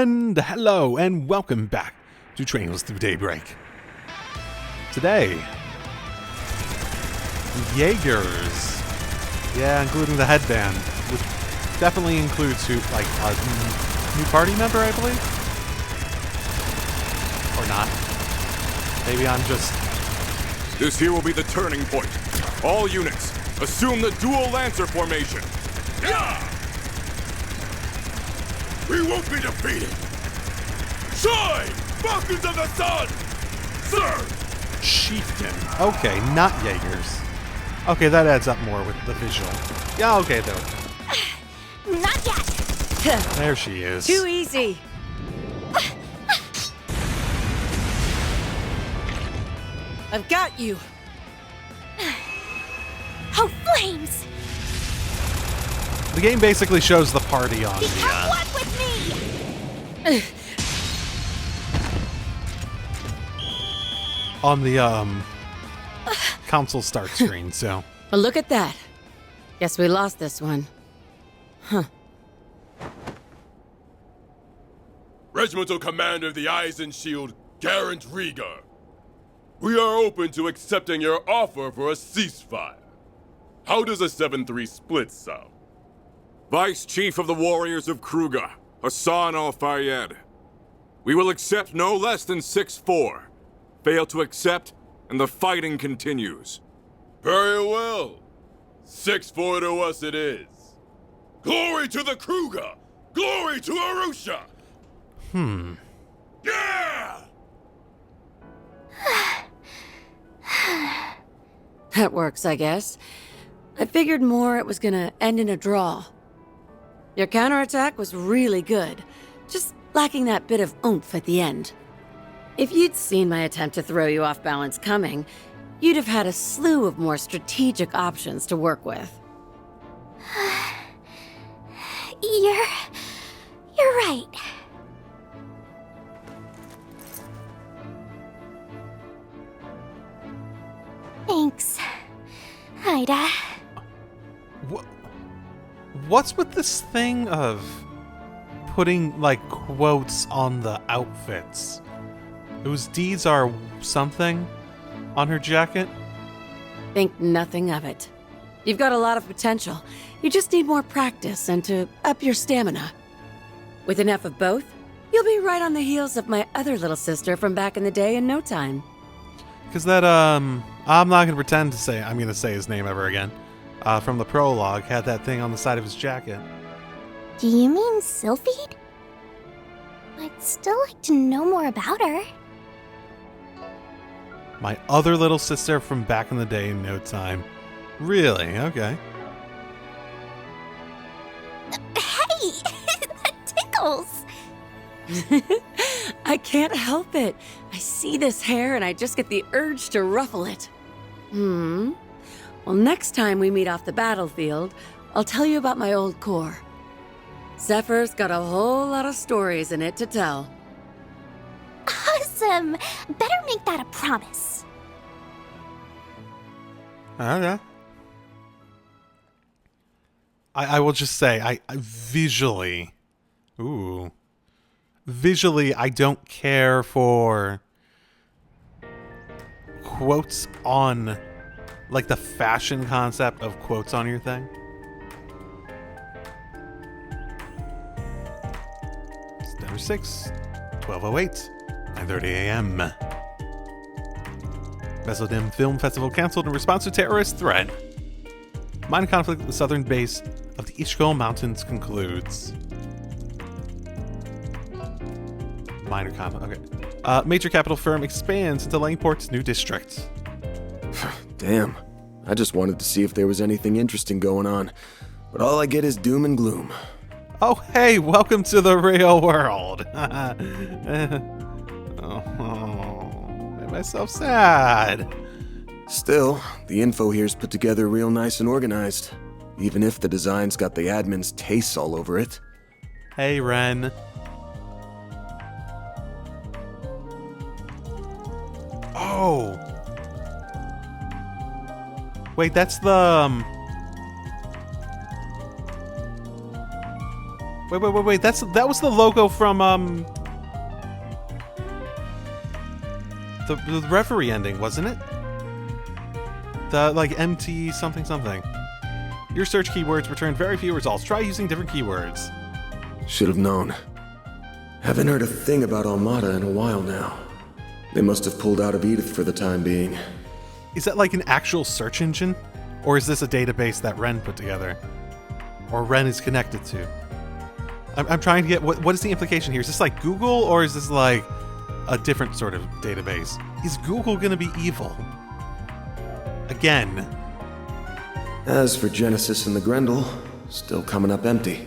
And hello and welcome back to Trails Through Daybreak. Today, Jaegers. Yeah, including the headband, which definitely includes a new party member, I believe? Or not. Maybe I'm just... This here will be the turning point. All units, assume the dual lancer formation. Yeah! We won't be defeated! Shine! Falcons of the Sun! Sir! Chieftain. Okay, not Jaegers. Okay, that adds up more with the visual. Yeah, okay, though. Not yet! There she is. Too easy. I've got you. Oh, flames! The game basically shows the party on Become one with me! on the console start screen, so... Well, look at that. Guess we lost this one. Huh. Regimental Commander of the Eisen Shield, Garant Rieger. We are open to accepting your offer for a ceasefire. How does a 7-3 split sound? Vice Chief of the Warriors of Kruger, Hassan Al-Fayyad. We will accept no less than 6-4. Fail to accept, and the fighting continues. Very well. 6-4 to us it is. Glory to the Kruger! Glory to Arusha! Yeah! That works, I guess. I figured more it was gonna end in a draw. Your counterattack was really good, just lacking that bit of oomph at the end. If you'd seen my attempt to throw you off balance coming, you'd have had a slew of more strategic options to work with. You're right. Thanks, Ida. What's with this thing of putting, quotes on the outfits? Those deeds are something on her jacket? Think nothing of it. You've got a lot of potential. You just need more practice and to up your stamina. With enough of both, you'll be right on the heels of my other little sister from back in the day in no time. Because that, I'm not going to pretend to say, I'm going to say his name ever again. From the prologue, had that thing on the side of his jacket. Do you mean Sylphide? I'd still like to know more about her. My other little sister from back in the day in no time. Really? Okay. Hey! That tickles! I can't help it. I see this hair and I just get the urge to ruffle it. Well, next time we meet off the battlefield, I'll tell you about my old corps. Zephyr's got a whole lot of stories in it to tell. Awesome! Better make that a promise. Okay. I will just say, I visually... Ooh. Visually, I don't care for quotes on, the fashion concept of quotes on your thing. September 6th, 12:08, 9:30 a.m. Mesodim Film Festival canceled in response to terrorist threat. Minor conflict at the southern base of the Ishkol Mountains concludes. Minor conflict, okay. Major capital firm expands into Langport's new district. Damn. I just wanted to see if there was anything interesting going on. But all I get is doom and gloom. Oh, hey, welcome to the real world. Made myself sad. Still, the info here's put together real nice and organized. Even if the design's got the admin's tastes all over it. Hey, Ren. Oh. Wait, that's the... Wait. That was the logo from the reverie ending, wasn't it? The like MT something. Your search keywords returned very few results. Try using different keywords. Should have known. Haven't heard a thing about Almada in a while now. They must have pulled out of Edith for the time being. Is that like an actual search engine? Or is this a database that Ren put together? Or Ren is connected to? I'm trying to get, what is the implication here? Is this like Google, or is this like a different sort of database? Is Google gonna be evil? Again. As for Genesis and the Grendel, still coming up empty.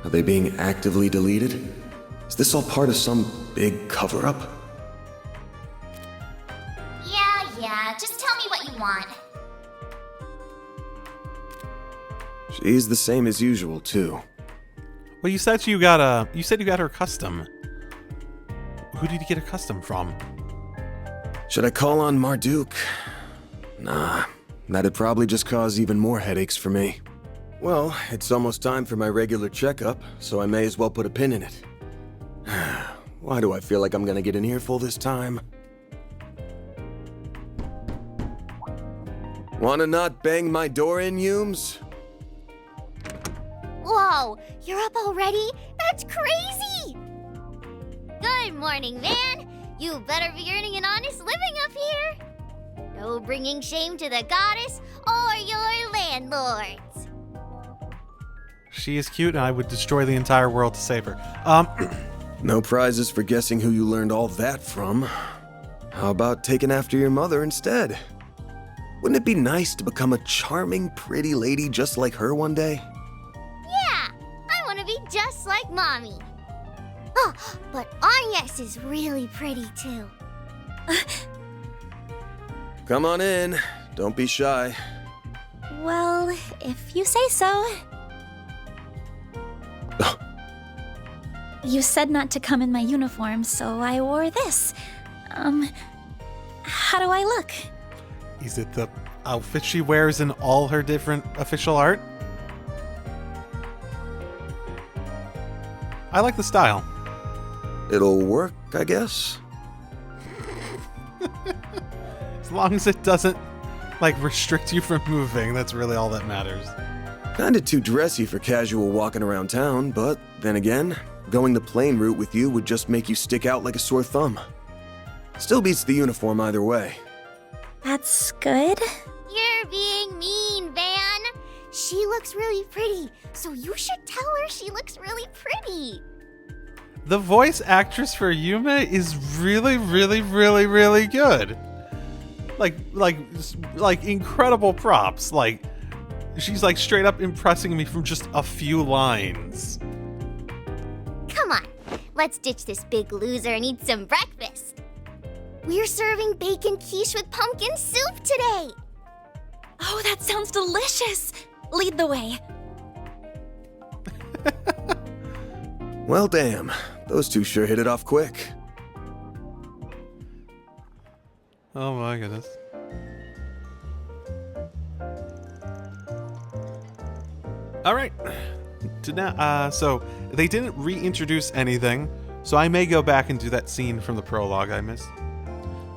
Are they being actively deleted? Is this all part of some big cover-up? Yeah, just tell me what you want. She's the same as usual, too. Well, you said you got her custom. Who did you get a custom from? Should I call on Marduk? Nah, that'd probably just cause even more headaches for me. Well, it's almost time for my regular checkup, so I may as well put a pin in it. Why do I feel like I'm gonna get an earful this time? Wanna not bang my door in, Humes? Whoa, you're up already? That's crazy! Good morning, man. You better be earning an honest living up here. No bringing shame to the goddess or your landlords. She is cute, and I would destroy the entire world to save her. No prizes for guessing who you learned all that from. How about taking after your mother instead? Wouldn't it be nice to become a charming, pretty lady just like her one day? Yeah, I want to be just like Mommy. Oh, but Agnes is really pretty too. Come on in. Don't be shy. Well, if you say so. You said not to come in my uniform, so I wore this. How do I look? Is it the outfit she wears in all her different official art? I like the style. It'll work, I guess. As long as it doesn't, like, restrict you from moving, that's really all that matters. Kinda too dressy for casual walking around town, but then again, going the plain route with you would just make you stick out like a sore thumb. Still beats the uniform either way. That's good. You're being mean, Van. She looks really pretty, so you should tell her she looks really pretty. The voice actress for Yume is really, really, really, really good. Like incredible props. Like, she's like straight up impressing me from just a few lines. Come on, let's ditch this big loser and eat some breakfast. We're serving bacon quiche with pumpkin soup today. Oh, that sounds delicious. Lead the way. Well, damn. Those two sure hit it off quick. Oh my goodness. All right. So they didn't reintroduce anything, so I may go back and do that scene from the prologue I missed.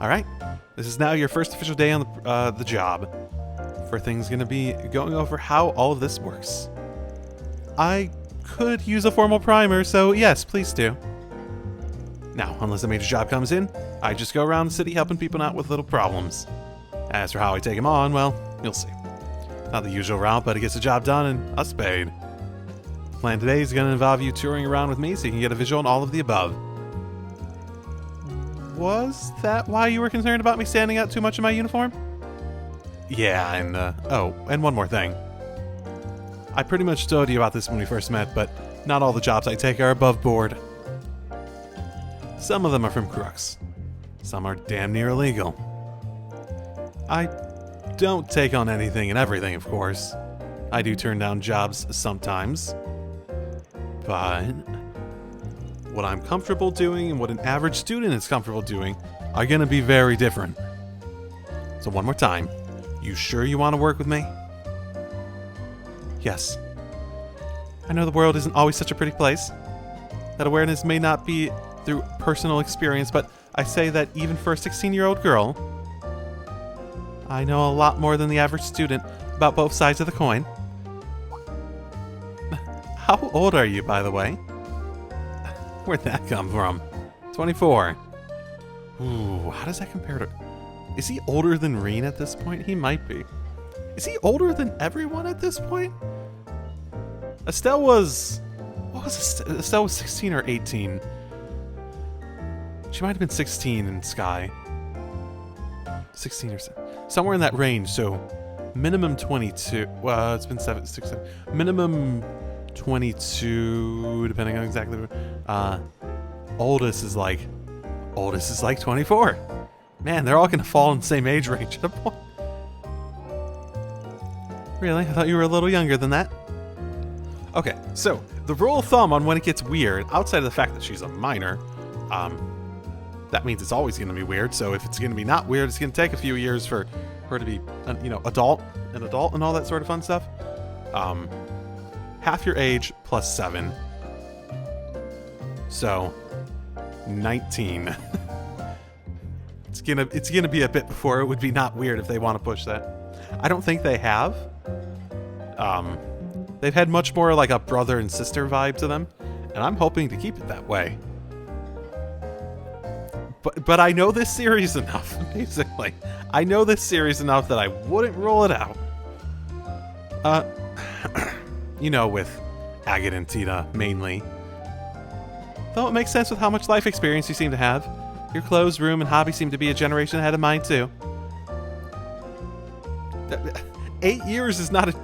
All right. This is now your first official day on the job. First thing's gonna be going over how all of this works. I could use a formal primer, so yes, please do. Now, unless a major job comes in, I just go around the city helping people out with little problems. As for how I take them on, well, you'll see. Not the usual route, but it gets the job done and us paid. The plan today is going to involve you touring around with me so you can get a visual on all of the above. Was that why you were concerned about me standing out too much in my uniform? Yeah, and and one more thing. I pretty much told you about this when we first met, but not all the jobs I take are above board. Some of them are from crooks. Some are damn near illegal. I don't take on anything and everything, of course. I do turn down jobs sometimes. But what I'm comfortable doing and what an average student is comfortable doing are gonna be very different. So one more time, you sure you want to work with me? Yes. I know the world isn't always such a pretty place. That awareness may not be through personal experience, but I say that even for a 16-year-old girl, I know a lot more than the average student about both sides of the coin. How old are you, by the way? Where'd that come from? 24. Ooh, how does that compare to... Is he older than Reen at this point? He might be. Is he older than everyone at this point? Estelle was... What was Estelle? Estelle was 16 or 18. She might have been 16 in Sky. 16 or so. Somewhere in that range, so minimum 22. Well, it's been 7, 6, 7. Minimum 22, depending on exactly what. Oldest is like 24. Man, they're all gonna fall in the same age range at a point. Really? I thought you were a little younger than that. Okay, so the rule of thumb on when it gets weird, outside of the fact that she's a minor, that means it's always gonna be weird. So if it's gonna be not weird, it's gonna take a few years for her to be, adult and all that sort of fun stuff. Half your age plus 7. So 19. It's gonna be a bit before it would be not weird if they want to push that. I don't think they have. They've had much more like a brother and sister vibe to them, and I'm hoping to keep it that way. But I know this series enough, basically. I know this series enough that I wouldn't rule it out. With Agate and Tita, mainly. Though it makes sense with how much life experience you seem to have. Your clothes, room, and hobby seem to be a generation ahead of mine, too. 8 years is not a...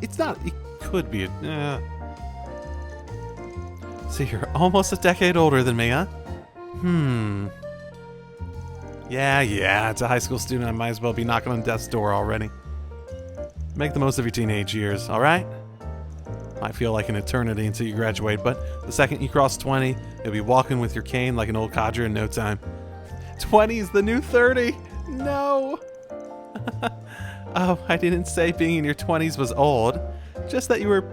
It's not... It could be a... So you're almost a decade older than me, huh? Yeah, it's a high school student. I might as well be knocking on death's door already. Make the most of your teenage years, alright? Might feel like an eternity until you graduate, but the second you cross 20, you'll be walking with your cane like an old codger in no time. 20's the new 30! No! Oh, I didn't say being in your 20s was old, just that you were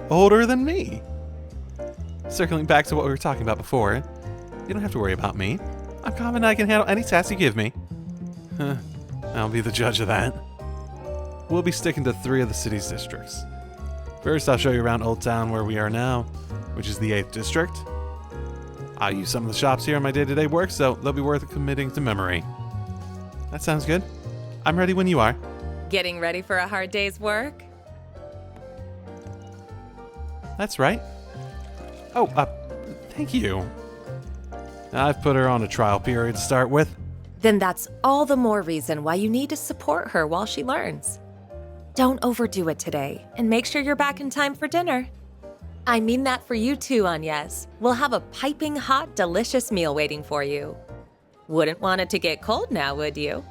older than me. Circling back to what we were talking about before, you don't have to worry about me. I'm confident I can handle any task you give me. I'll be the judge of that. We'll be sticking to 3 of the city's districts. First, I'll show you around Old Town where we are now, which is the 8th district. I'll use some of the shops here in my day-to-day work, so they'll be worth committing to memory. That sounds good. I'm ready when you are. Getting ready for a hard day's work? That's right. Oh, thank you. I've put her on a trial period to start with. Then that's all the more reason why you need to support her while she learns. Don't overdo it today, and make sure you're back in time for dinner. I mean that for you too, Agnes. We'll have a piping hot, delicious meal waiting for you. Wouldn't want it to get cold now, would you?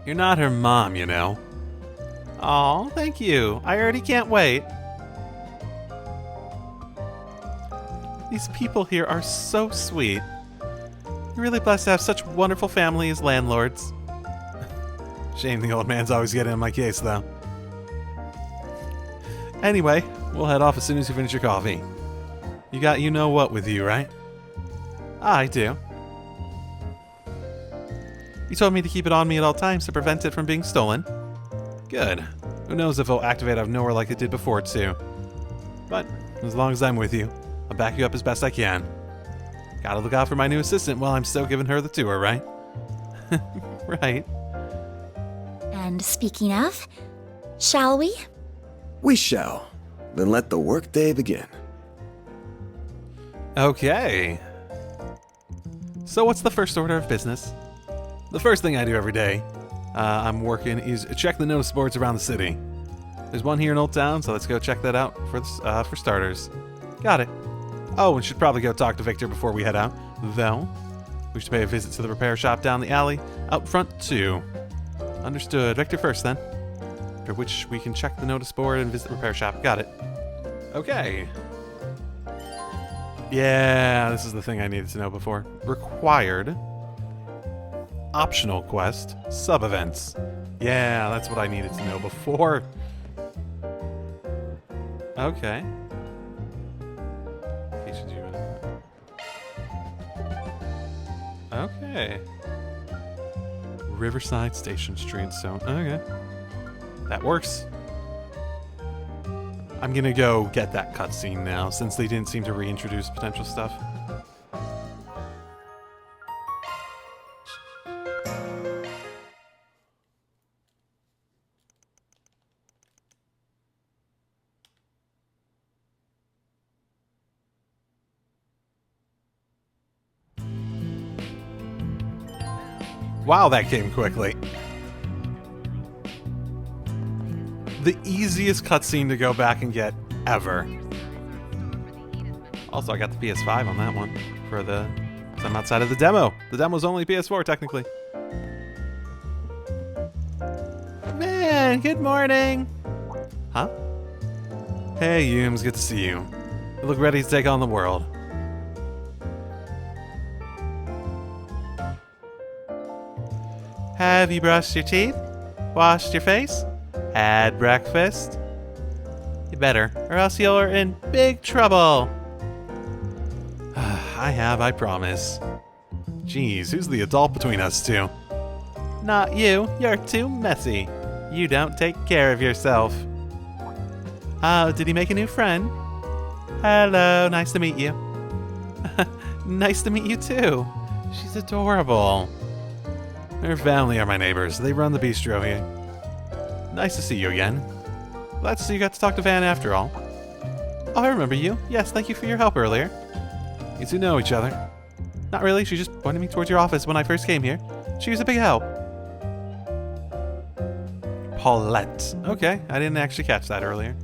You're not her mom, you know. Aw, thank you. I already can't wait. These people here are so sweet. You're really blessed to have such wonderful family as landlords. Shame the old man's always getting in my case, though. Anyway, we'll head off as soon as you finish your coffee. You got you-know-what with you, right? I do. You told me to keep it on me at all times to prevent it from being stolen. Good. Who knows if it'll activate out of nowhere like it did before, too. But, as long as I'm with you, I'll back you up as best I can. Gotta look out for my new assistant while I'm still giving her the tour, right? Right. And speaking of, shall we? We shall. Then let the workday begin. Okay. So what's the first order of business? The first thing I do every day I'm working is check the notice boards around the city. There's one here in Old Town, so let's go check that out for starters. Got it. Oh, and should probably go talk to Victor before we head out, though. We should pay a visit to the repair shop down the alley, out front too. Understood. Victor first, then. After which we can check the notice board and visit the repair shop. Got it. Okay. Yeah, this is the thing I needed to know before. Required. Optional quest. Sub-events. Yeah, that's what I needed to know before. Okay. Okay. Riverside Station Street Zone. Okay. That works. I'm gonna go get that cutscene now, since they didn't seem to reintroduce potential stuff. Wow, that came quickly. The easiest cutscene to go back and get ever. Also, I got the PS5 on that one for the. So I'm outside of the demo. The demo's only PS4 technically. Man, good morning. Huh? Hey, Yums, good to see you. You look ready to take on the world. Have you brushed your teeth? Washed your face? Had breakfast? You better, or else you're in big trouble. I have, I promise. Jeez, who's the adult between us two? Not you, you're too messy. You don't take care of yourself. Oh, did he make a new friend? Hello, nice to meet you. Nice to meet you too. She's adorable. Her family are my neighbors. They run the bistro here. Nice to see you again. Glad to see you got to talk to Van after all. Oh, I remember you. Yes, thank you for your help earlier. You two know each other. Not really, she just pointed me towards your office when I first came here. She was a big help. Paulette. Okay, I didn't actually catch that earlier.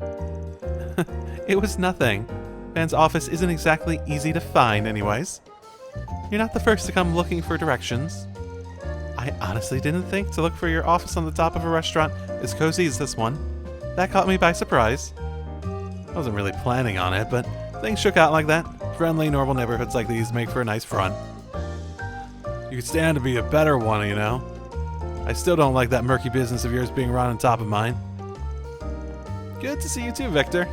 It was nothing. Van's office isn't exactly easy to find anyways. You're not the first to come looking for directions. I honestly didn't think to look for your office on the top of a restaurant as cozy as this one. That caught me by surprise. I wasn't really planning on it, but things shook out like that. Friendly, normal neighborhoods like these make for a nice front. You could stand to be a better one, you know. I still don't like that murky business of yours being right on top of mine. Good to see you too, Victor.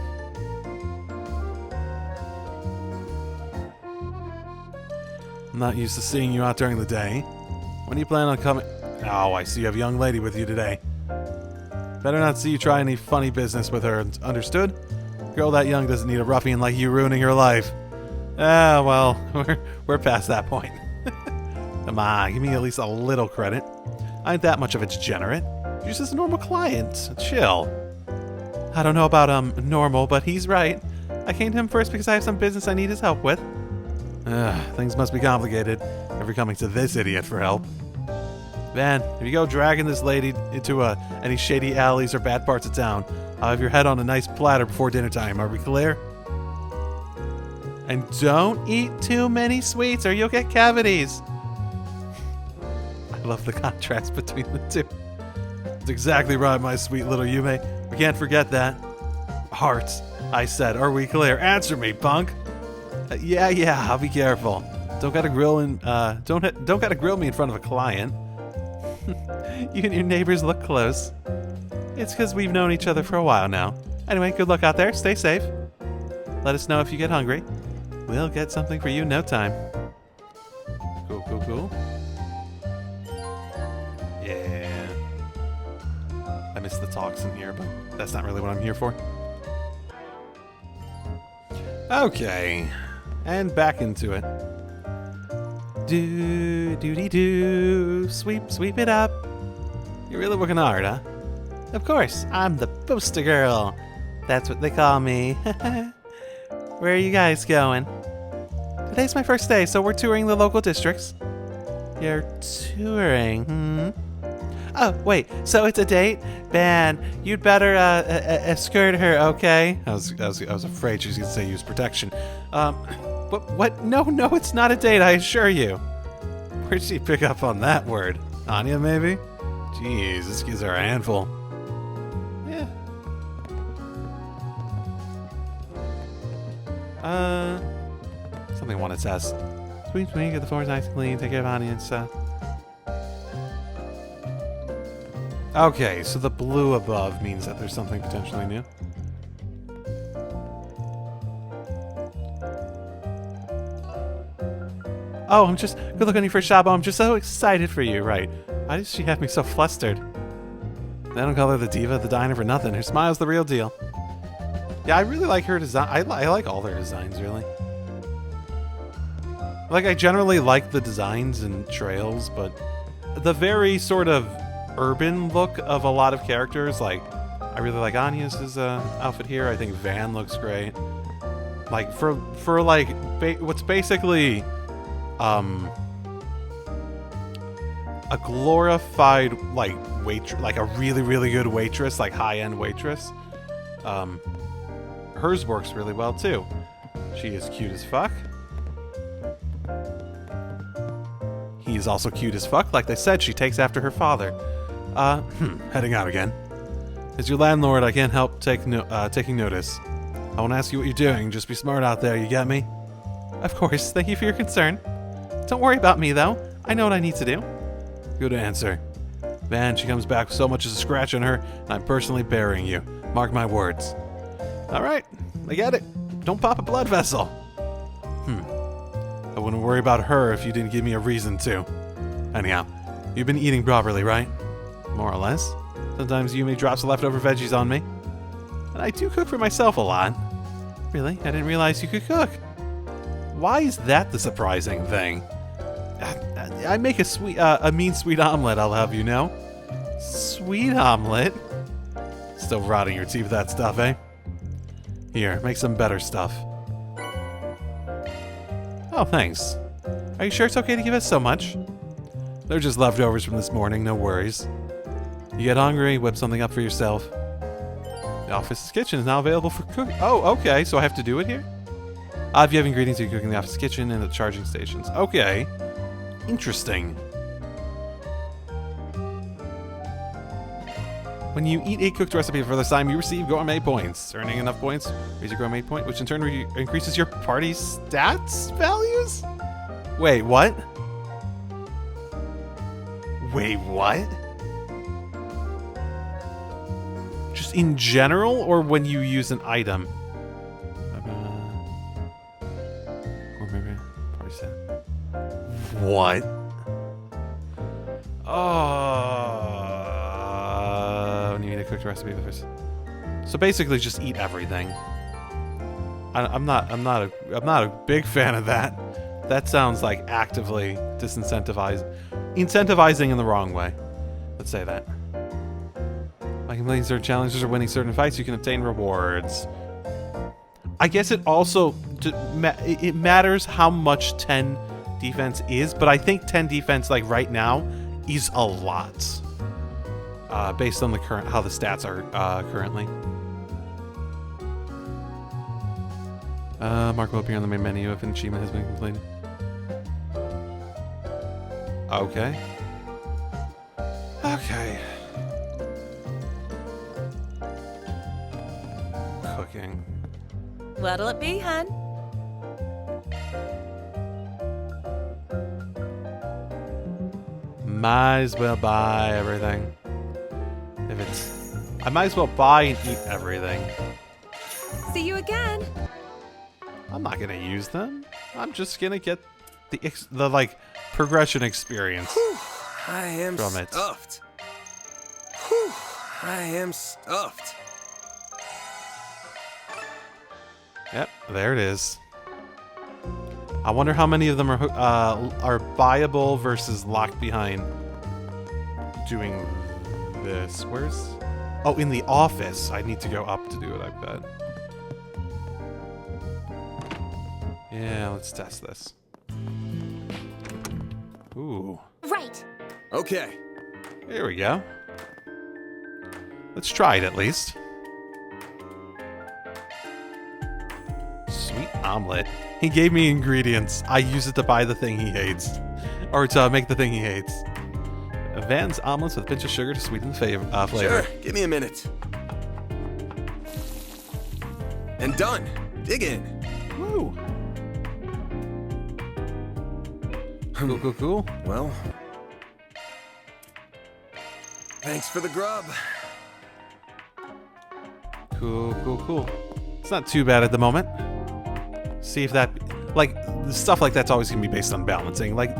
I'm not used to seeing you out during the day. When do you plan on coming? Oh, I see you have a young lady with you today. Better not see you try any funny business with her, understood? A girl that young doesn't need a ruffian like you ruining her life. Ah, well, we're past that point. Come on, give me at least a little credit. I ain't that much of a degenerate. You're just a normal client. Chill. I don't know about, normal, but he's right. I came to him first because I have some business I need his help with. Things must be complicated if you're coming to this idiot for help. Van, if you go dragging this lady into any shady alleys or bad parts of town, I'll have your head on a nice platter before dinner time. Are we clear? And don't eat too many sweets or you'll get cavities. I love the contrast between the two. That's exactly right, my sweet little Yume. We can't forget that. Hearts, I said. Are we clear? Answer me, punk. Yeah, I'll be careful. Don't gotta grill don't gotta grill me in front of a client. You and your neighbors look close. It's because we've known each other for a while now. Anyway, good luck out there. Stay safe. Let us know if you get hungry. We'll get something for you in no time. Cool. Yeah. I miss the talks in here, but that's not really what I'm here for. Okay. And back into it. Do, sweep it up. You're really working hard, huh? Of course, I'm the poster girl. That's what they call me. Where are you guys going? Today's my first day, so we're touring the local districts. You're touring, Oh, wait, so it's a date? Ben, you'd better escort her, okay? I was afraid she was going to say use protection. What? No, it's not a date, I assure you. Where'd she pick up on that word? Anya, maybe? Jeez, this gives her a handful. Yeah. Something I wanted to ask. Sweet, get the floors nice and clean, take care of Anya and stuff. Okay, so the blue above means that there's something potentially new. Oh, good luck on your first job. I'm just so excited for you, right? Why does she have me so flustered? They don't call her the diva of the diner for nothing. Her smile's the real deal. Yeah, I really like her design. I like all their designs, really. Like, I generally like the designs and trails, but the very sort of urban look of a lot of characters, like, I really like Anya's outfit here. I think Van looks great. Like, for like, what's basically a glorified, like, like a really, really good waitress, like high-end waitress. Hers works really well, too. She is cute as fuck. He's also cute as fuck. Like they said, she takes after her father. Heading out again. As your landlord, I can't help taking notice. I won't ask you what you're doing. Just be smart out there, you get me? Of course. Thank you for your concern. Don't worry about me, though. I know what I need to do. Good answer. Man, she comes back with so much as a scratch on her, and I'm personally burying you. Mark my words. Alright, I get it. Don't pop a blood vessel. I wouldn't worry about her if you didn't give me a reason to. Anyhow, you've been eating properly, right? More or less. Sometimes Yumi drops leftover veggies on me. And I do cook for myself a lot. Really? I didn't realize you could cook. Why is that the surprising thing? I make a mean sweet omelet, I'll have you know. Sweet omelet? Still rotting your teeth with that stuff, eh? Here, make some better stuff. Oh, thanks. Are you sure it's okay to give us so much? They're just leftovers from this morning, no worries. You get hungry, whip something up for yourself. The office's kitchen is now available for cooking. Oh, okay, so I have to do it here? If you have ingredients, you can cook in the office kitchen and the charging stations. Okay. Interesting. When you eat a cooked recipe for the first time, you receive gourmet points. Earning enough points, raise your gourmet point, which in turn increases your party's stats values? Wait, what? Wait, what? Just in general, or when you use an item? Gourmet party stat. What? When you eat a cooked recipe with this. So basically, just eat everything. I'm not a big fan of that. That sounds like actively incentivizing in the wrong way. Let's say that. By completing certain challenges or winning certain fights, you can obtain rewards. I guess it also it matters how much 10 defense is, but I think 10 defense, like right now, is a lot. Based on the how the stats are currently. Mark will appear on the main menu if an achievement has been completed. Okay. Okay. Cooking. What'll it be, hun? Might as well buy everything. I might as well buy and eat everything. See you again. I'm not gonna use them. I'm just gonna get the like progression experience. Whew, I am from it. stuffed. Whew, I am stuffed. Yep, there it is. I wonder how many of them are buyable versus locked behind doing this. Where's... Oh, in the office. I need to go up to do it, I bet. Yeah, let's test this. Ooh. Right. Okay. Here we go. Let's try it at least. Sweet omelet. He gave me ingredients. I use it to buy the thing he hates. Or to make the thing he hates. Van's omelets with a pinch of sugar to sweeten the flavor. Sure, give me a minute. And done. Dig in. Woo. Cool. Well, Thanks for the grub. Cool. It's not too bad at the moment. See if that, like, stuff like that's always going to be based on balancing. Like,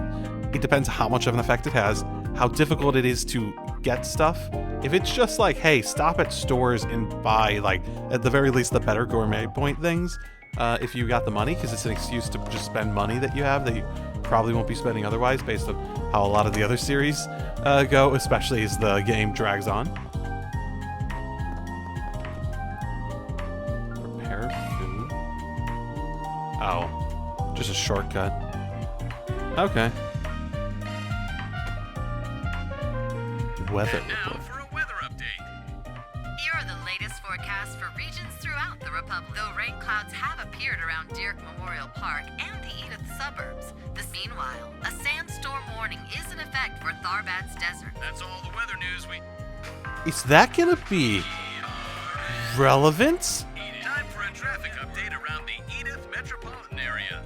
it depends how much of an effect it has, how difficult it is to get stuff. If it's just like, hey, stop at stores and buy, like, at the very least, the better gourmet point things, if you got the money, because it's an excuse to just spend money that you have that you probably won't be spending otherwise based on how a lot of the other series go, especially as the game drags on. Prepare food. Oh, just a shortcut. Okay. Weather And now report. for a weather update. Here are the latest forecasts for regions throughout the Republic. Though rain clouds have appeared around Dirk Memorial Park and the Edith suburbs, meanwhile, a sandstorm warning is in effect for Tharbad's desert. That's all the weather news we... Is that gonna be relevant? Time for a traffic update around the Edith metropolitan area.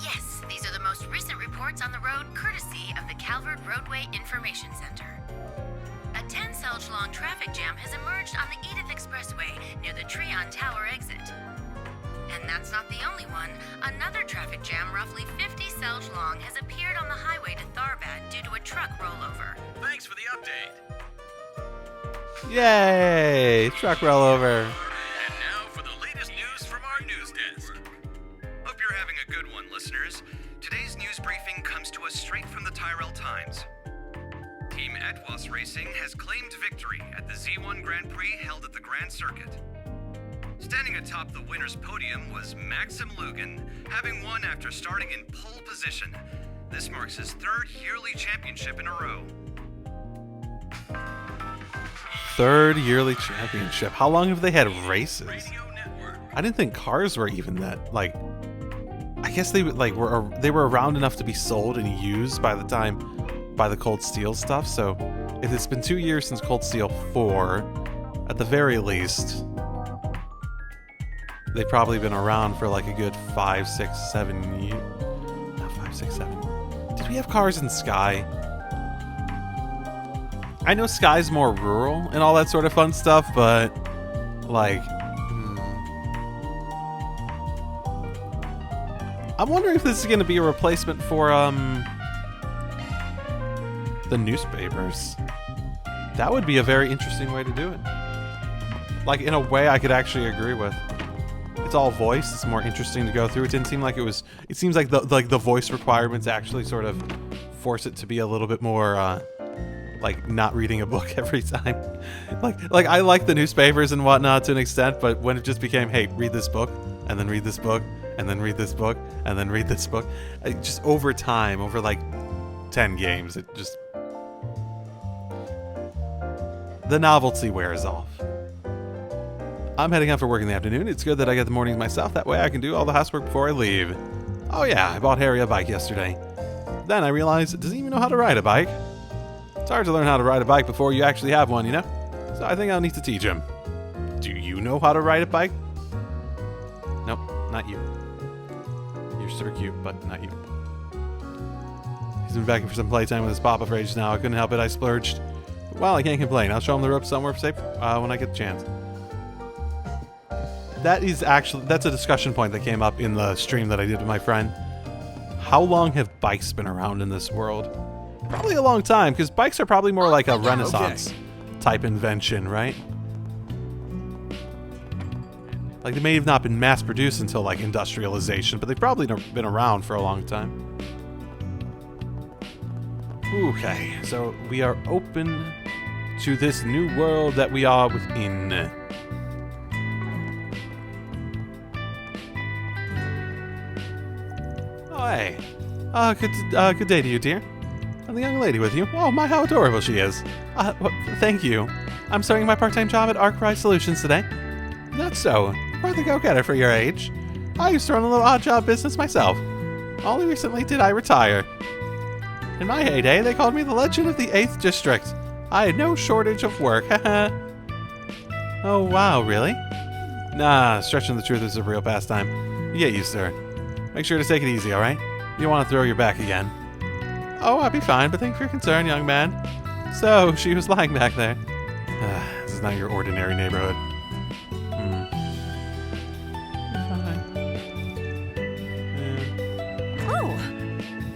Yes, these are the most recent reports on the road courtesy of the Calvard Roadway Information Center. A 10-Selge-long traffic jam has emerged on the Edith Expressway near the Treon Tower exit. And that's not the only one. Another traffic jam roughly 50 Selge long has appeared on the highway to Tharbad due to a truck rollover. Thanks for the update. Yay! Truck rollover. And now for the latest news from our news desk. Hope you're having a good one, listeners. Today's news briefing comes to us straight from the Tyrell Times. Team Etwas Racing has claimed victory at the Z1 Grand Prix held at the Grand Circuit. Standing atop the winner's podium was Maxim Lugan, having won after starting in pole position. This marks his third yearly championship in a row. Third yearly championship. How long have they had races? Radio Network. I didn't think cars were even that, like, I guess they were around enough to be sold and used by the Cold Steel stuff. So if it's been 2 years since Cold Steel 4, at the very least, they've probably been around for like a good 5, 6, 7 years. Not 5, 6, 7. Did we have cars in Sky? I know Sky's more rural and all that sort of fun stuff, but like, I'm wondering if this is going to be a replacement for the newspapers. That would be a very interesting way to do it. Like, in a way I could actually agree with. It's all voice. It's more interesting to go through. It didn't seem like it was. It seems like the voice requirements actually sort of force it to be a little bit more like not reading a book every time. like I like the newspapers and whatnot to an extent, but when it just became, hey, read this book and then read this book and then read this book and then read this book, just over time, over like 10 games, it just, the novelty wears off. I'm heading out for work in the afternoon. It's good that I get the mornings myself. That way I can do all the housework before I leave. Oh yeah, I bought Harry a bike yesterday. Then I realized it doesn't even know how to ride a bike. It's hard to learn how to ride a bike before you actually have one, you know? So I think I'll need to teach him. Do you know how to ride a bike? Nope, not you. You're super cute, but not you. He's been begging for some playtime with his papa for ages now. I couldn't help it, I splurged. Well, I can't complain. I'll show him the ropes somewhere safe when I get the chance. That's a discussion point that came up in the stream that I did with my friend. How long have bikes been around in this world? Probably a long time, because bikes are probably more like a Renaissance type invention, right? Like, they may have not been mass produced until like industrialization, but they've probably been around for a long time. Okay, so we are open to this new world that we are within. Oh, hey. Good day to you, dear. And the young lady with you. Oh, my, how adorable she is. Thank you. I'm starting my part-time job at Arkwright Solutions today. That's so. Quite the go-getter for your age. I used to run a little odd job business myself. Only recently did I retire. In my heyday, they called me the Legend of the 8th District. I had no shortage of work, haha. Oh, wow, really? Nah, stretching the truth is a real pastime. You get used to her. Make sure to take it easy, alright? You don't want to throw your back again. Oh, I'll be fine, but thank you for your concern, young man. So, she was lying back there. This is not your ordinary neighborhood. Fine. Oh,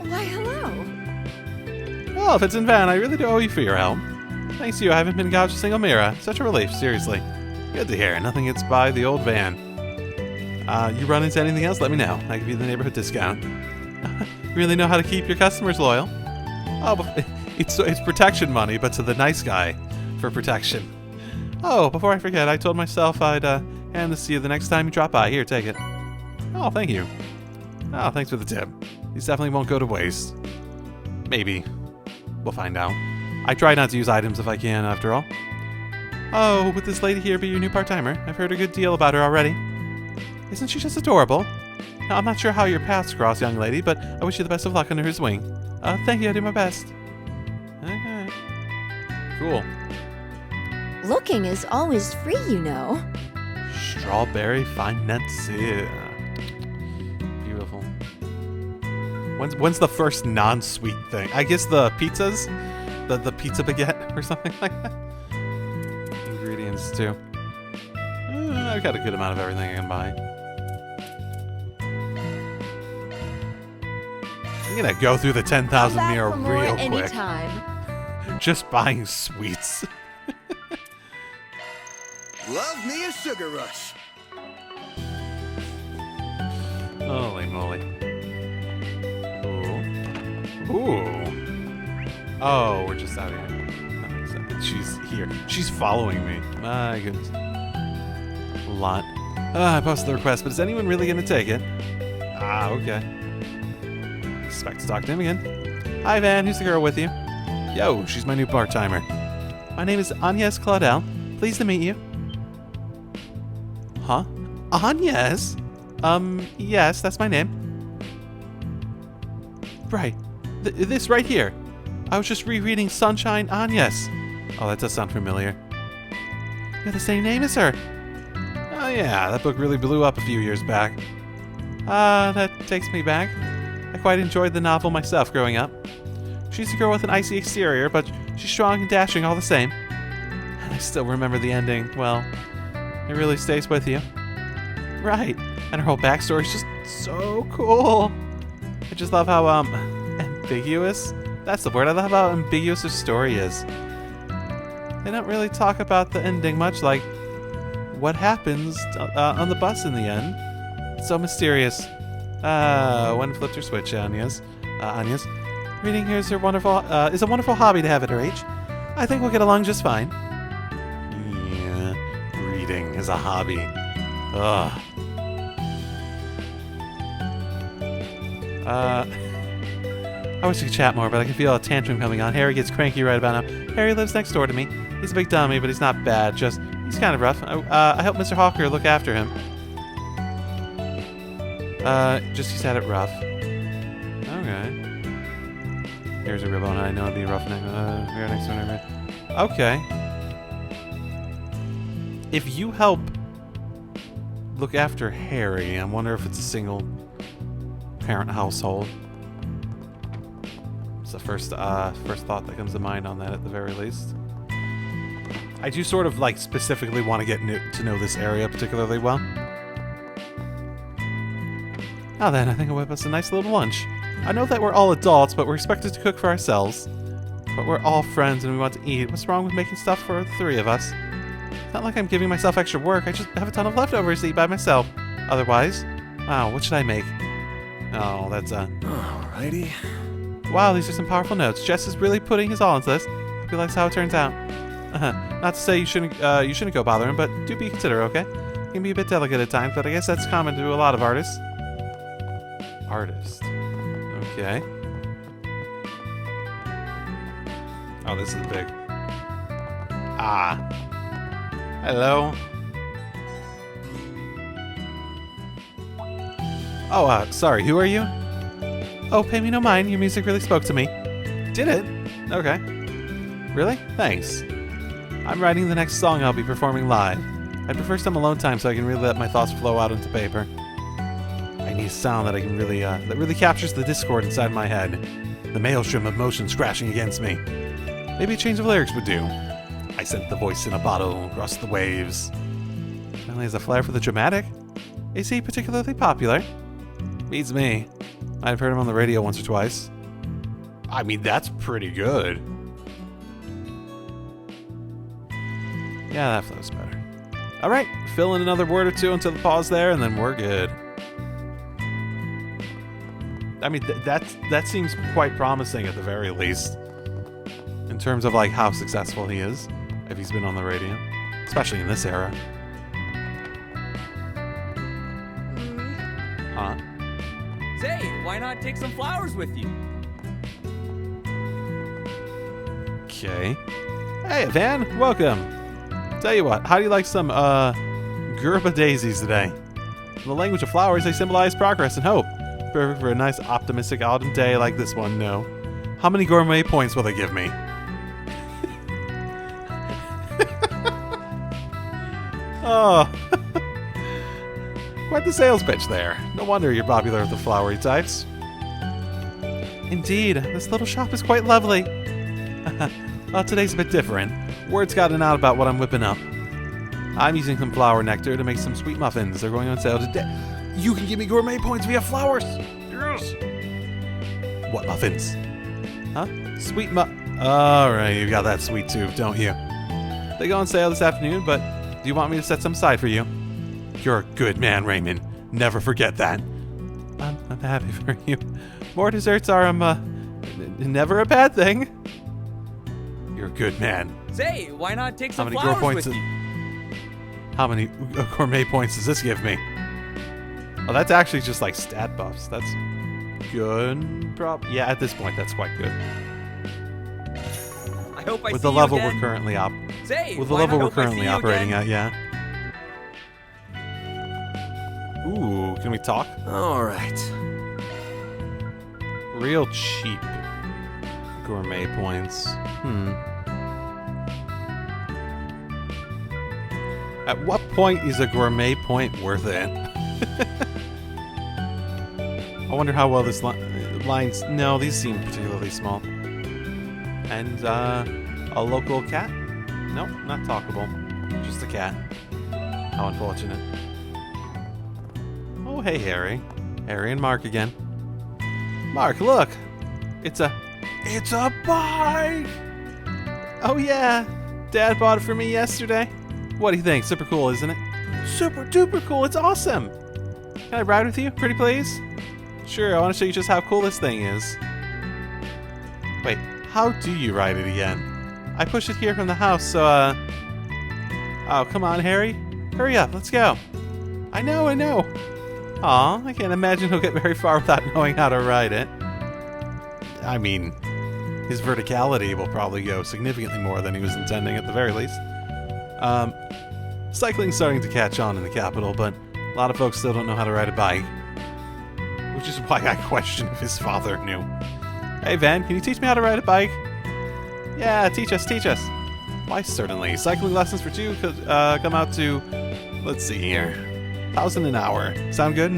why, hello. Well, if it's in van, I really do owe you for your help. Thanks to you, I haven't been gouged a single mirror. Such a relief, seriously. Good to hear. Nothing gets by the old van. You run into anything else, let me know. I give you the neighborhood discount. You really know how to keep your customers loyal. Oh, but it's protection money, but to the nice guy for protection. Oh, before I forget, I told myself I'd hand this to you the next time you drop by. Here, take it. Oh, thank you. Oh, thanks for the tip. These definitely won't go to waste. Maybe. We'll find out. I try not to use items if I can, after all. Oh, would this lady here be your new part-timer? I've heard a good deal about her already. Isn't she just adorable? Now, I'm not sure how your paths cross, young lady, but I wish you the best of luck under his wing. Thank you, I do my best. Okay. Cool. Looking is always free, you know. Strawberry financier. Beautiful. When's the first non-sweet thing? I guess the pizzas? The pizza baguette or something like that? Ingredients, too. I've got a good amount of everything I can buy. I'm gonna go through the 10,000 mirror real quick. Anytime. Just buying sweets. Love me a sugar rush. Holy moly. Ooh. Ooh. Oh, we're just out here. That makes sense. She's here. She's following me. My goodness. A lot. I posted the request, but is anyone really gonna take it? Ah, okay. Expect to talk to him again. Hi, Van. Who's the girl with you? Yo, she's my new part-timer. My name is Agnes Claudel. Pleased to meet you. Huh? Agnes? Yes, that's my name. Right. This right here. I was just rereading Sunshine Agnes. Oh, that does sound familiar. You have the same name as her. Oh yeah, that book really blew up a few years back. That takes me back. I quite enjoyed the novel myself growing up. She's a girl with an icy exterior, but she's strong and dashing all the same. And I still remember the ending. Well, it really stays with you. Right. And her whole backstory is just so cool. I just love how, ambiguous? That's the word. I love how ambiguous her story is. They don't really talk about the ending much, like what happens on the bus in the end. It's so mysterious. When flipped her switch, Agnes. Reading here is a wonderful hobby to have at her age. I think we'll get along just fine. Yeah, reading is a hobby. Ugh. I wish we could chat more, but I can feel a tantrum coming on. Harry gets cranky right about now. Harry lives next door to me. He's a big dummy, but he's not bad. Just, he's kind of rough. I helped Mr. Hawker look after him. Just he's had it rough. Okay. Here's a ribbon. I know it'd be rough next. Here next one. Okay. If you help look after Harry, I wonder if it's a single parent household. It's the first thought that comes to mind on that, at the very least. I do sort of like specifically want to get to know this area particularly well. Now then, I think I'll whip us a nice little lunch. I know that we're all adults, but we're expected to cook for ourselves. But we're all friends and we want to eat. What's wrong with making stuff for the three of us? It's not like I'm giving myself extra work. I just have a ton of leftovers to eat by myself. Otherwise, wow, what should I make? Oh, that's Alrighty. Wow, these are some powerful notes. Jess is really putting his all into this. Hope he likes how it turns out. Not to say you shouldn't go bother him, but do be considerate, okay? It can be a bit delicate at times, but I guess that's common to a lot of artists. Artist. Okay. Oh, this is big. Ah. Hello. Oh, sorry, who are you? Oh, pay me no mind. Your music really spoke to me. Did it? Okay. Really? Thanks. I'm writing the next song I'll be performing live. I prefer some alone time so I can really let my thoughts flow out onto paper. I need a sound that I can really, that really captures the discord inside my head. The maelstrom of emotions crashing against me. Maybe a change of lyrics would do. I sent the voice in a bottle across the waves. Apparently has a flair for the dramatic. Is he particularly popular? Beats me. I've heard him on the radio once or twice. I mean, that's pretty good. Yeah, that flows better. All right, fill in another word or two into the pause there, and then we're good. I mean, that seems quite promising at the very least, in terms of like how successful he is, if he's been on the radio, especially in this era. Huh? Say, why not take some flowers with you? Okay. Hey, Van, welcome. Tell you what, how do you like some, Gerba daisies today? In the language of flowers, they symbolize progress and hope. Perfect for a nice, optimistic autumn day like this one, no. How many gourmet points will they give me? Oh. Quite the sales pitch there. No wonder you're popular with the flowery types. Indeed, this little shop is quite lovely. Well, today's a bit different. Word's gotten out about what I'm whipping up. I'm using some flower nectar to make some sweet muffins. They're going on sale today. You can give me gourmet points via flowers. Yes. What muffins? Huh? Sweet Alright, you got that sweet tooth, don't you? They go on sale this afternoon, but do you want me to set some aside for you? You're a good man, Raymond. Never forget that. I'm happy for you. More desserts are, never a bad thing. You're a good man. Say, why not take some How many flowers points with you? How many gourmet points does this give me? Oh, that's actually just like stat buffs. That's good. Yeah, at this point, that's quite good. I hope I with see the level you again. we're currently Say, with the why level not we're hope I currently see you operating again? at, yeah. Ooh, can we talk? All right. Real cheap gourmet points. At what point is a gourmet point worth it? I wonder how well this lines. No, these seem particularly small. And a local cat? Nope, not talkable. Just a cat. How unfortunate. Oh, hey, Harry. Harry and Mark again. Mark, look! It's a bike! Oh, yeah! Dad bought it for me yesterday. What do you think? Super cool, isn't it? Super duper cool. It's awesome. Can I ride with you, pretty please? Sure, I want to show you just how cool this thing is. Wait, how do you ride it again? I pushed it here from the house, so, Oh, come on, Harry. Hurry up, let's go. I know. Aw, I can't imagine he'll get very far without knowing how to ride it. I mean, his verticality will probably go significantly more than he was intending at the very least. Cycling's starting to catch on in the capital, but a lot of folks still don't know how to ride a bike. Which is why I question if his father knew. Hey, Van, can you teach me how to ride a bike? Yeah, teach us. Why, certainly. Cycling lessons for two could come out to, let's see here, 1,000 an hour. Sound good?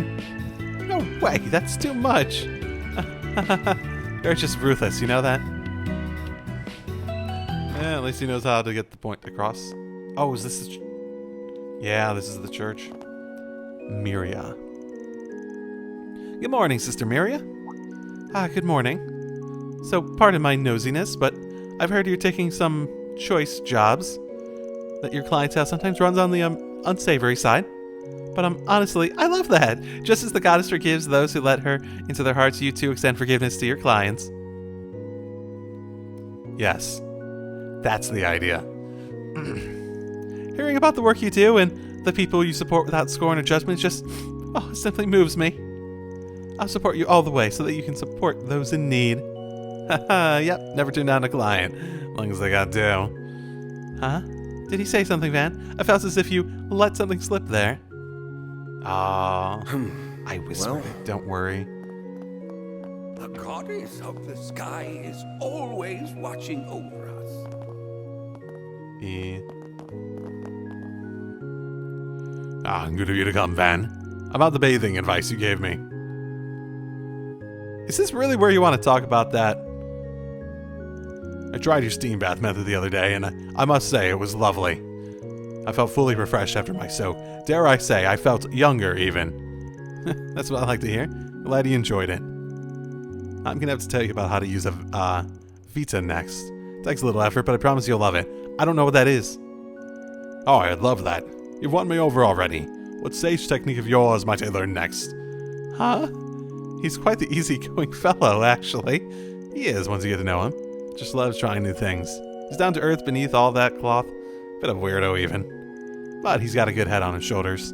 No way, that's too much. You're just ruthless, you know that? Yeah, at least he knows how to get the point across. Oh, is this yeah, this is the church. Miria. Good morning, Sister Miria. Good morning. So, pardon my nosiness, but I've heard you're taking some choice jobs, that your clientele sometimes runs on the unsavory side. But honestly, I love that. Just as the goddess forgives those who let her into their hearts, you too extend forgiveness to your clients. Yes, that's the idea. Hearing about the work you do and the people you support without scorn or judgment just, it simply moves me. I'll support you all the way so that you can support those in need. Yep, never turn down a client, as long as they got dough. Huh? Did he say something, Van? I felt as if you let something slip there. I whispered it, don't worry. The goddess of the sky is always watching over us. Yeah. Good of you to come, Van. About the bathing advice you gave me. Is this really where you want to talk about that? I tried your steam bath method the other day, and I must say it was lovely. I felt fully refreshed after my soak. Dare I say, I felt younger even. That's what I like to hear. Glad you enjoyed it. I'm gonna have to tell you about how to use a Vita next. It takes a little effort, but I promise you'll love it. I don't know what that is. Oh, I'd love that. You've won me over already. What sage technique of yours might I learn next? Huh? He's quite the easygoing fellow, actually. He is, once you get to know him. Just loves trying new things. He's down to earth beneath all that cloth. Bit of a weirdo, even. But he's got a good head on his shoulders.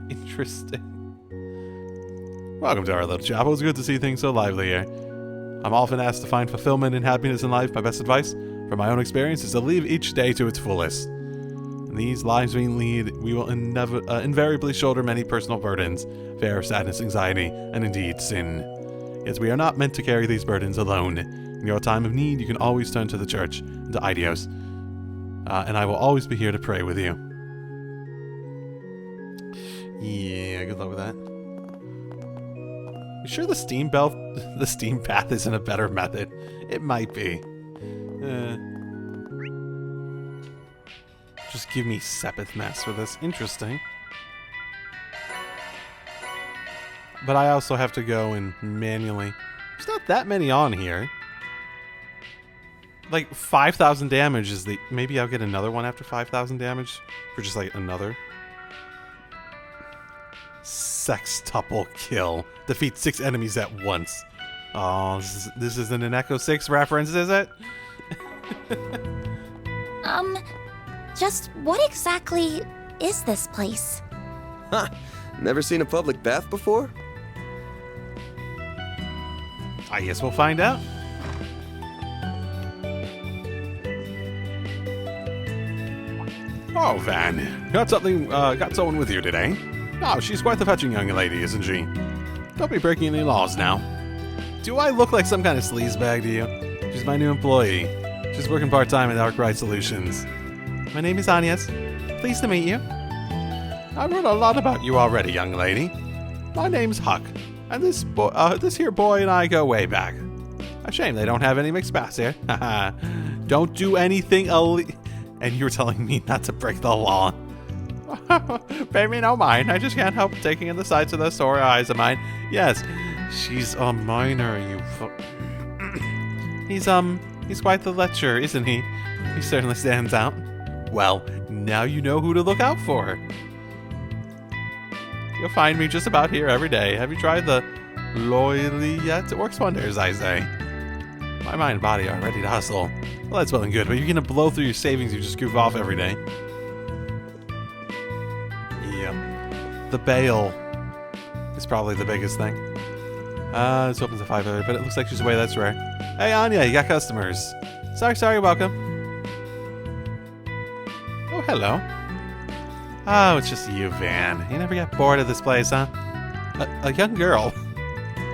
Interesting. Welcome to our little chapel. It's good to see things so lively here. I'm often asked to find fulfillment and happiness in life. My best advice, from my own experience, is to live each day to its fullest. In these lives we lead, we will invariably shoulder many personal burdens, fear, sadness, anxiety, and indeed sin. Yet we are not meant to carry these burdens alone. In your time of need, you can always turn to the church and to Idios. And I will always be here to pray with you. Yeah, good luck with that. You sure the steam bath isn't a better method? It might be. Just give me Sepith mess for this. Interesting. But I also have to go and manually... There's not that many on here. Like, 5,000 damage is the... Maybe I'll get another one after 5,000 damage. For just, like, another. Sextuple kill. Defeat 6 enemies at once. Oh, this isn't an Echo 6 reference, is it? Just what exactly is this place? Ha! Never seen a public bath before? I guess we'll find out. Oh, Van. Got someone with you today. Oh, she's quite the fetching young lady, isn't she? Don't be breaking any laws now. Do I look like some kind of sleazebag to you? She's my new employee. She's working part-time at Arkwright Solutions. My name is Agnes. Pleased to meet you. I've heard a lot about you already, young lady. My name's Huck, and this here boy and I go way back. A shame they don't have any mixed baths here. Don't do anything and you're telling me not to break the law. Pay me no mind. I just can't help taking in the sights of those sore eyes of mine. Yes, she's a minor, He's quite the lecher, isn't he? He certainly stands out. Well, now you know who to look out for. You'll find me just about here every day. Have you tried the loyally yet? It works wonders, I say. My mind and body are ready to hustle. Well, that's well and good, but you're gonna blow through your savings you just goof off every day. Yep. The bail is probably the biggest thing. This opens at 5:30, but it looks like she's away. That's rare. Hey, Anya, you got customers. Sorry, welcome. Oh, hello. Oh, it's just you, Van. You never get bored of this place, huh? A young girl.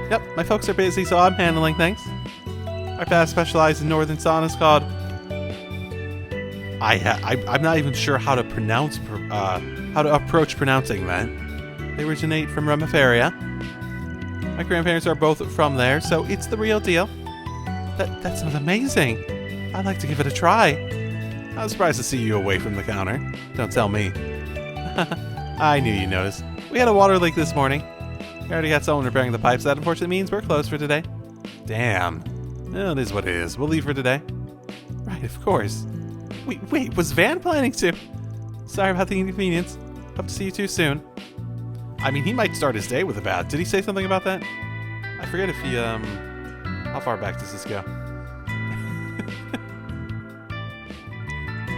Yep, my folks are busy, so I'm handling things. Our path specializes in northern saunas called... I'm not even sure how to pronounce... how to approach pronouncing that. They originate from Remiferia. My grandparents are both from there, so it's the real deal. That sounds amazing. I'd like to give it a try. I was surprised to see you away from the counter. Don't tell me. I knew you'd notice. We had a water leak this morning. We already got someone repairing the pipes. That unfortunately means we're closed for today. Damn. Well, it is what it is. We'll leave for today. Right, of course. Wait, was Van planning to? Sorry about the inconvenience. Hope to see you too soon. I mean, he might start his day with a bath. Did he say something about that? I forget if he, how far back does this go?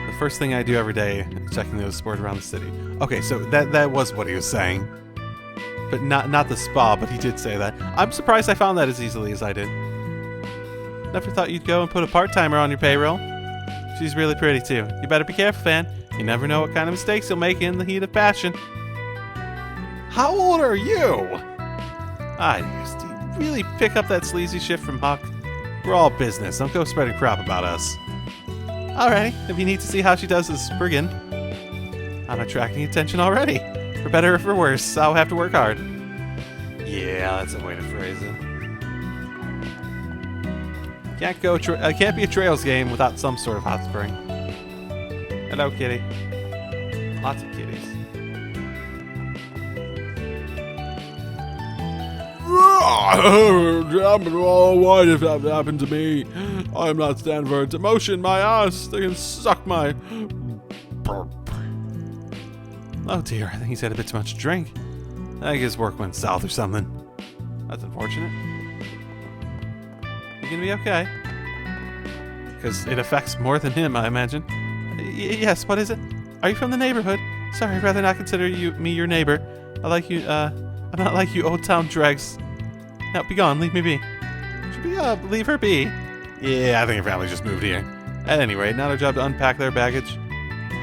The first thing I do every day is checking those sports around the city. Okay, so that was what he was saying. But not the spa, but he did say that. I'm surprised I found that as easily as I did. Never thought you'd go and put a part-timer on your payroll. She's really pretty, too. You better be careful, Fan. You never know what kind of mistakes you'll make in the heat of passion. How old are you? I used to really pick up that sleazy shit from Huck. We're all business. Don't go spreading crap about us. Alrighty, if you need to see how she does this friggin'. I'm attracting attention already. For better or for worse, I'll have to work hard. Yeah, that's a way to phrase it. Can't be a Trails game without some sort of hot spring. Hello, kitty. Lots of kitties. Why did that happen to me? I'm not standing for demotion. My ass. They can suck my. Oh dear, I think he's had a bit too much to drink. I think his work went south or something. That's unfortunate. You gonna be okay? Because it affects more than him, I imagine. Yes, what is it? Are you from the neighborhood? Sorry, I'd rather not consider me your neighbor. I'm not like you old town dregs. Now, be gone, leave me be. Should we, leave her be? Yeah, I think her family just moved here. At any rate, not our job to unpack their baggage.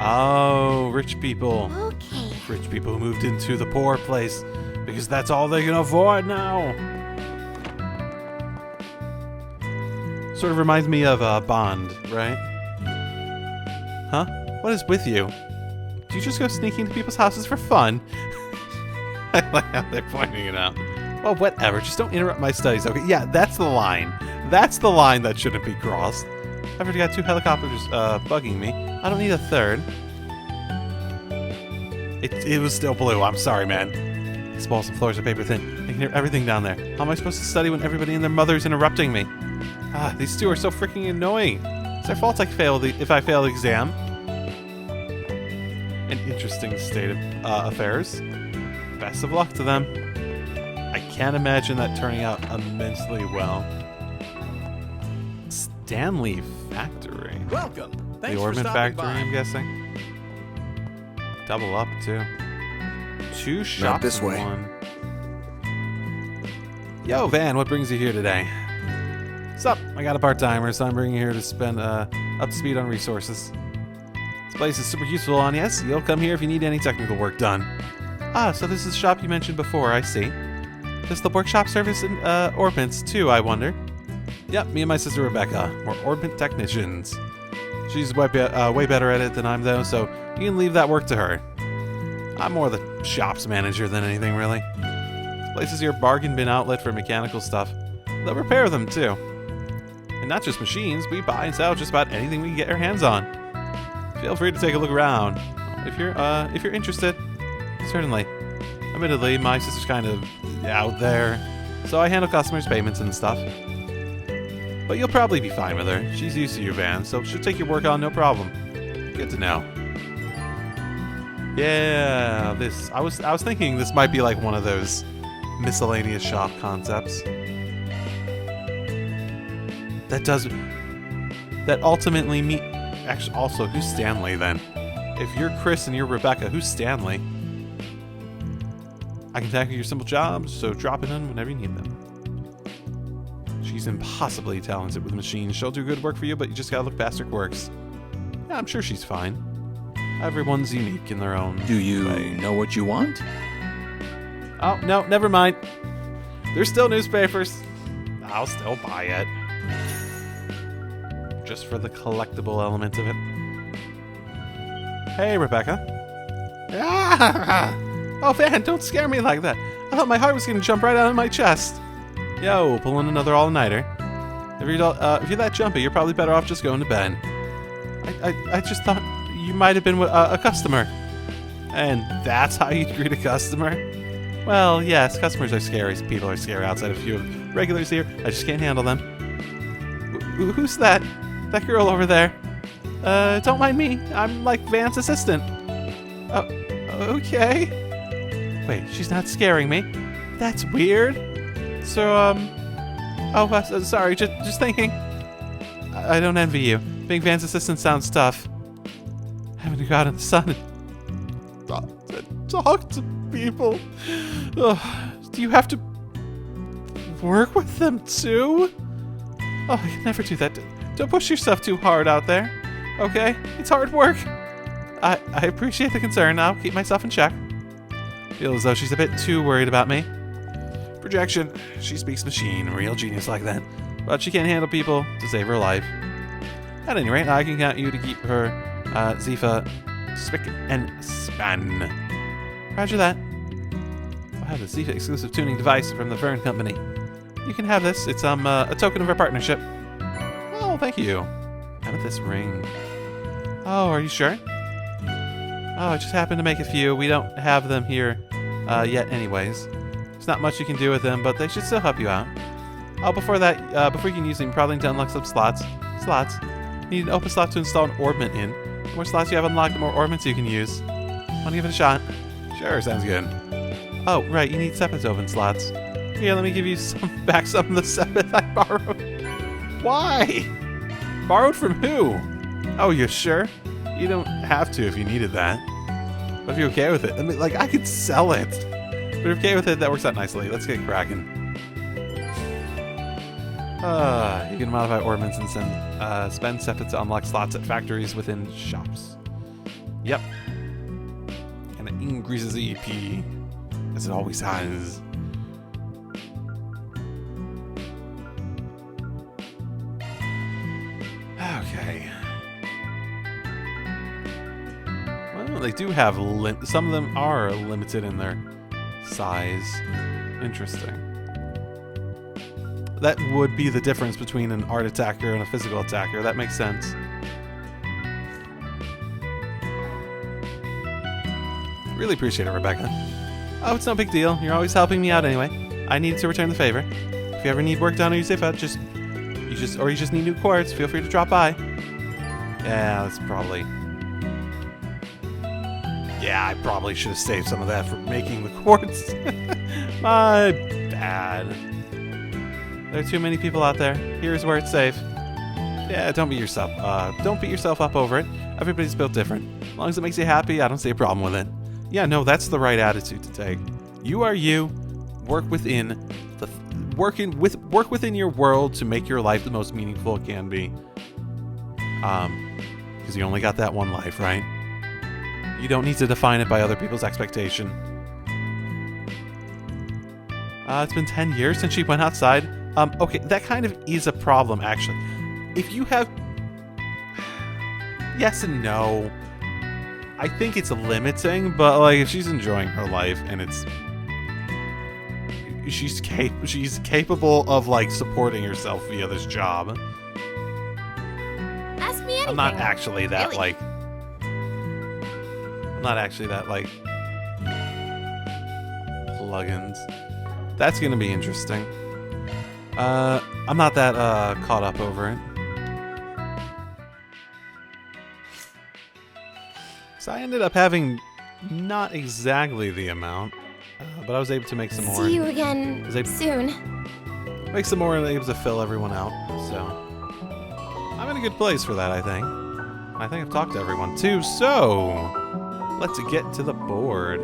Oh, rich people. Okay. Rich people who moved into the poor place because that's all they can afford now. Sort of reminds me of Bond, right? Huh? What is with you? Do you just go sneaking into people's houses for fun? I like how they're pointing it out. Well, whatever. Just don't interrupt my studies, okay? Yeah, that's the line. That's the line that shouldn't be crossed. I've already got 2 helicopters bugging me. I don't need a third. It was still blue. I'm sorry, man. These walls and floors are paper thin. I can hear everything down there. How am I supposed to study when everybody and their mother's interrupting me? Ah, these 2 are so freaking annoying. It's their fault if I fail the exam. An interesting state of affairs. Best of luck to them. I can't imagine that turning out immensely well. Stanley Factory. Welcome. Thanks The for Ornament stopping Factory, by. I'm guessing. Double up, too. 2 shops Not this in way. 1. Yo, Van, what brings you here today? Sup? I got a part-timer, so I'm bringing you here to spend up to speed on resources. This place is super useful on yes. You'll come here if you need any technical work done. Ah, so this is the shop you mentioned before, I see. Does the workshop service in orbits too, I wonder? Yep, me and my sister Rebecca. We're orbit technicians. She's way better at it than I'm though, so you can leave that work to her. I'm more the shop's manager than anything, really. This place is your bargain bin outlet for mechanical stuff. They'll repair them too. And not just machines, we buy and sell just about anything we can get our hands on. Feel free to take a look around. If you're interested, certainly. Admittedly, my sister's kind of out there, so I handle customers' payments and stuff. But you'll probably be fine with her. She's used to your van, so she'll take your work on no problem. Good to know. Yeah, I was thinking this might be like one of those miscellaneous shop concepts. That ultimately meet. Actually, also, who's Stanley then? If you're Chris and you're Rebecca, who's Stanley? I can tackle your simple jobs, so drop it in whenever you need them. She's impossibly talented with machines. She'll do good work for you, but you just gotta look past her quirks. Yeah, I'm sure she's fine. Everyone's unique in their own Do you way. know what you want? Oh, no, never mind. There's still newspapers. I'll still buy it. Just for the collectible element of it. Hey, Rebecca. Ah! Oh, Van, don't scare me like that. I thought my heart was going to jump right out of my chest. Yo, pulling another all-nighter. If you're that jumpy, you're probably better off just going to bed. I just thought you might have been a customer. And that's how you greet a customer? Well, yes, customers are scary. People are scary outside of a few regulars here. I just can't handle them. Who's that? That girl over there. Don't mind me. I'm like Van's assistant. Oh, okay. Wait, she's not scaring me. That's weird. So, sorry, just thinking. I don't envy you. Being Van's assistant sounds tough. Having to go out in the sun and talk to people. Ugh, do you have to work with them too? Oh, you can never do that. Don't push yourself too hard out there. Okay? It's hard work. I appreciate the concern. I'll keep myself in check. Feel as though she's a bit too worried about me. Projection. She speaks machine. Real genius like that. But she can't handle people to save her life. At any rate, I can count you to keep her Zifa spick and span. Roger that. I have the Zifa exclusive tuning device from the Vern Company. You can have this. It's a token of our partnership. Oh, thank you. Amethyst ring. Oh, are you sure? Oh, I just happened to make a few. We don't have them here yet anyways. There's not much you can do with them, but they should still help you out. Oh, before that, before you can use them, you probably need to unlock some slots. You need an open slot to install an orbment in. The more slots you have unlocked, the more orbments you can use. Want to give it a shot? Sure, sounds good. Oh, right, you need Sepith open slots. Here, let me give you back some of the Sepith I borrowed. Why? Borrowed from who? Oh, you're sure? You don't have to if you needed that. But if you're okay with it, I mean, like, I could sell it. But if you're okay with it, that works out nicely. Let's get cracking. You can modify ornaments and spend Sepith to unlock slots at factories within shops. Yep. And it increases EP, as it always has. Okay. Well, they do have some of them are limited in their size. Interesting. That would be the difference between an art attacker and a physical attacker. That makes sense. Really appreciate it, Rebecca. Oh, it's no big deal. You're always helping me out anyway. I need to return the favor. If you ever need work done or you save out, you just need new quartz, feel free to drop by. Yeah, that's probably... Yeah, I probably should have saved some of that for making the quartz. My bad. There are too many people out there. Here's where it's safe. Yeah, don't beat yourself up over it. Everybody's built different. As long as it makes you happy, I don't see a problem with it. Yeah, no, that's the right attitude to take. You are you. Work within your world to make your life the most meaningful it can be. Because you only got that one life, right? You don't need to define it by other people's expectation. It's been 10 years since she went outside. Okay, that kind of is a problem, actually. If you have... Yes and no. I think it's limiting, but, like, if she's enjoying her life and it's... She's capable of, like, supporting herself via this job. Ask me anything. I'm not actually that, Really? like... I'm not actually that, like... Plugins. That's gonna be interesting. I'm not that, caught up over it. So I ended up having not exactly the amount, but I was able to make some more. See you again soon. Make some more and able to fill everyone out, so... I'm in a good place for that, I think. I think I've talked to everyone, too, so... Let's get to the board.